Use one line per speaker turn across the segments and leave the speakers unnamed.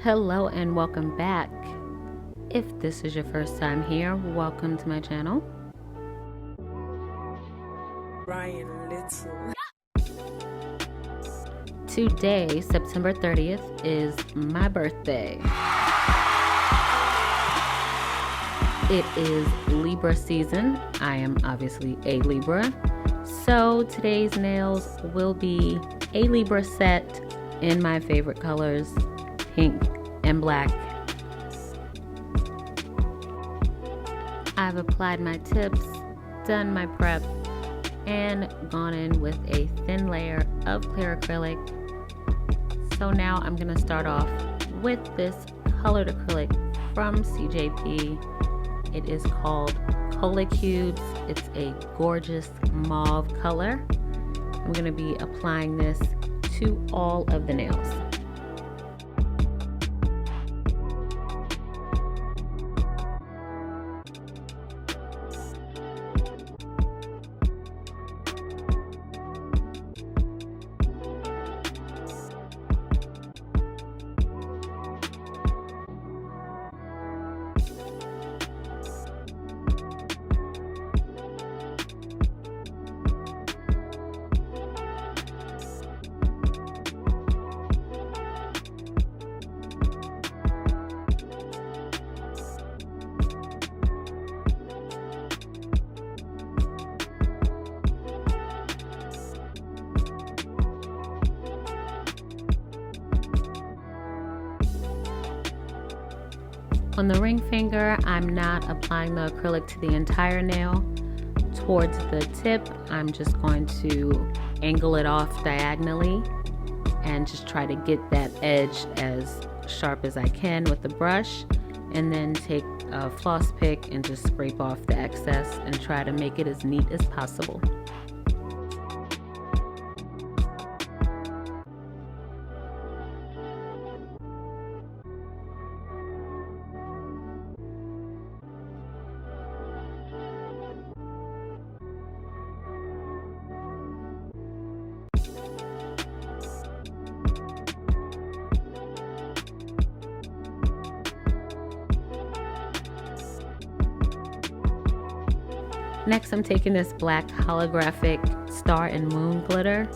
Hello and welcome back. If this is your first time here, welcome to my channel.
Ryan Little.
Today, September 30th, is my birthday. It is Libra season. I am obviously a Libra. So today's nails will be a Libra set in my favorite colors, pink and black. I've applied my tips, done my prep, and gone in with a thin layer of clear acrylic. So now I'm going to start off with this colored acrylic from CJP. It is called Cola Cubes. It's a gorgeous mauve color. I'm going to be applying this to all of the nails. On the ring finger, I'm not applying the acrylic to the entire nail. Towards the tip, I'm just going to angle it off diagonally and just try to get that edge as sharp as I can with the brush, and then take a floss pick and just scrape off the excess and try to make it as neat as possible. Next, I'm taking this black holographic star and moon glitter.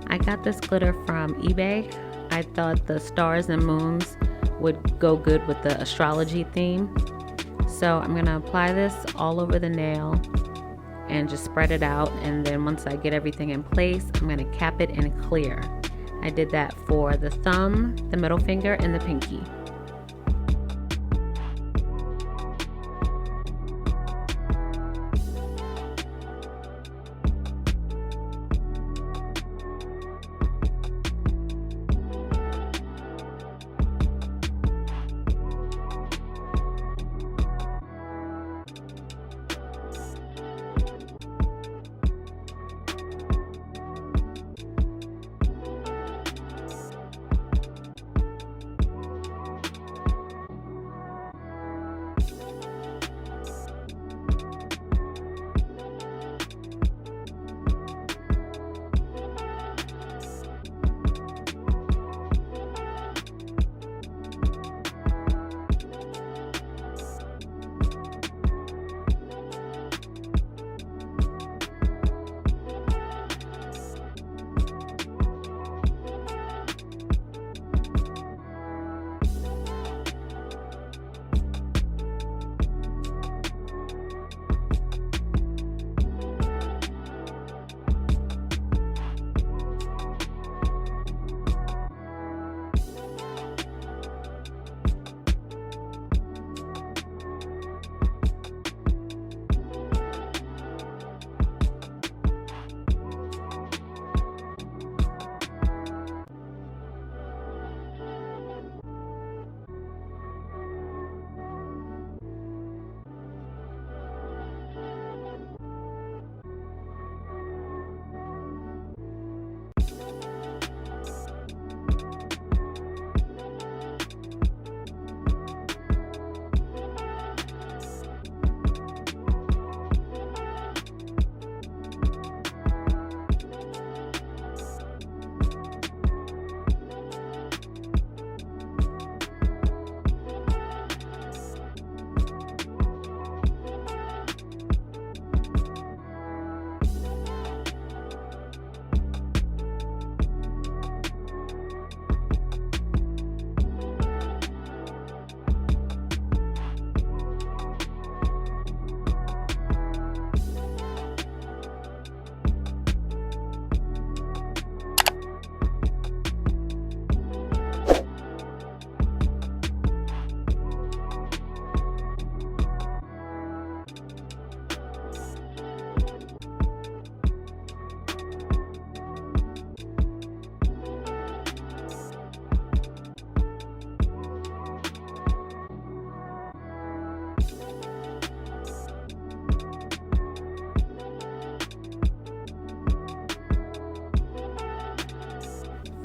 I got this glitter from eBay. I thought the stars and moons would go good with the astrology theme. So I'm going to apply this all over the nail and just spread it out. And then once I get everything in place, I'm going to cap it in clear. I did that for the thumb, the middle finger, and the pinky.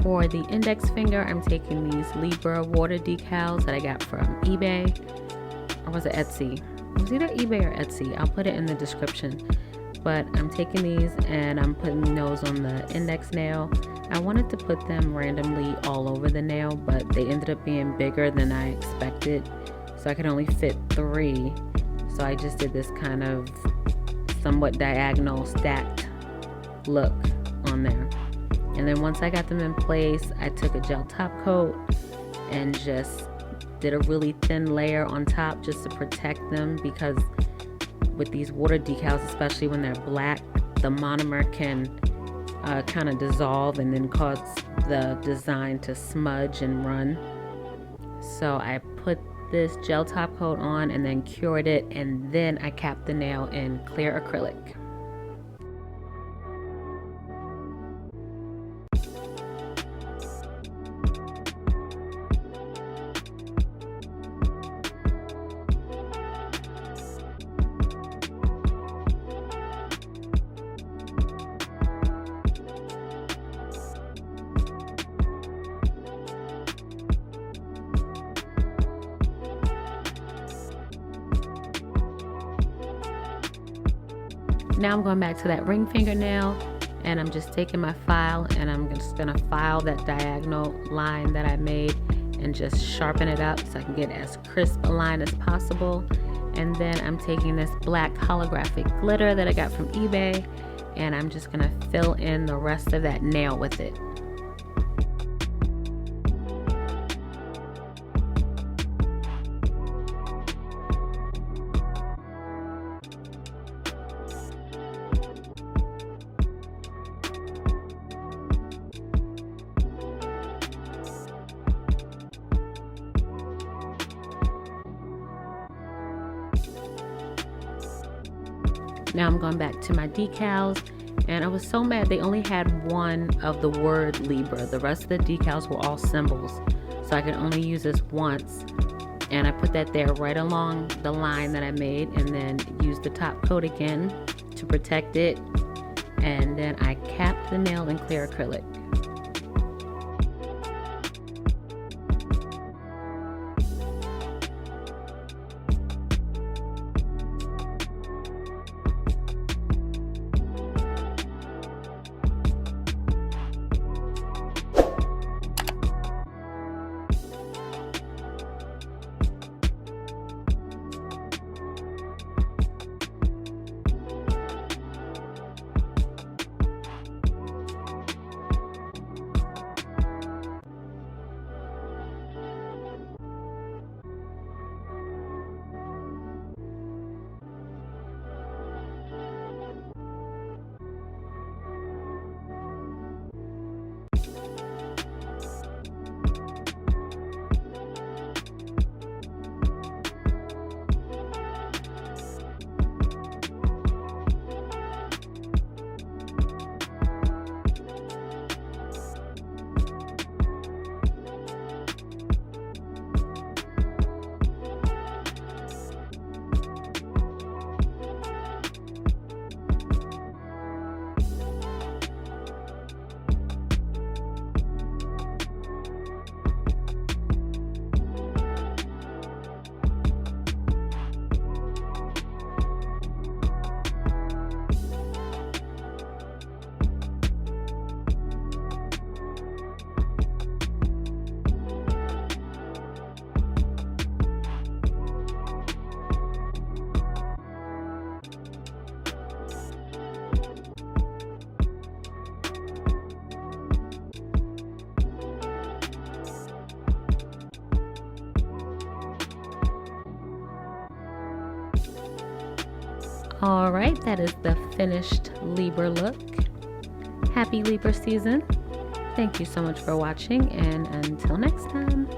For the index finger, I'm taking these Libra water decals that I got from eBay, or was it Etsy? It was either eBay or Etsy. I'll put it in the description. But I'm taking these and I'm putting those on the index nail. I wanted to put them randomly all over the nail, but they ended up being bigger than I expected, so I could only fit 3. So I just did this kind of somewhat diagonal stacked look on there. And then once I got them in place, I took a gel top coat and just did a really thin layer on top just to protect them, because with these water decals, especially when they're black, the monomer can kind of dissolve and then cause the design to smudge and run. So I put this gel top coat on and then cured it, and then I capped the nail in clear acrylic. Now I'm going back to that ring fingernail, and I'm just taking my file and I'm just gonna file that diagonal line that I made and just sharpen it up so I can get as crisp a line as possible. And then I'm taking this black holographic glitter that I got from eBay, and I'm just gonna fill in the rest of that nail with it. Now I'm going back to my decals, and I was so mad they only had one of the word Libra. The rest of the decals were all symbols, so I could only use this once. And I put that there right along the line that I made, and then used the top coat again to protect it. And then I capped the nail in clear acrylic. All right, that is the finished Libra look. Happy Libra season. Thank you so much for watching, and until next time.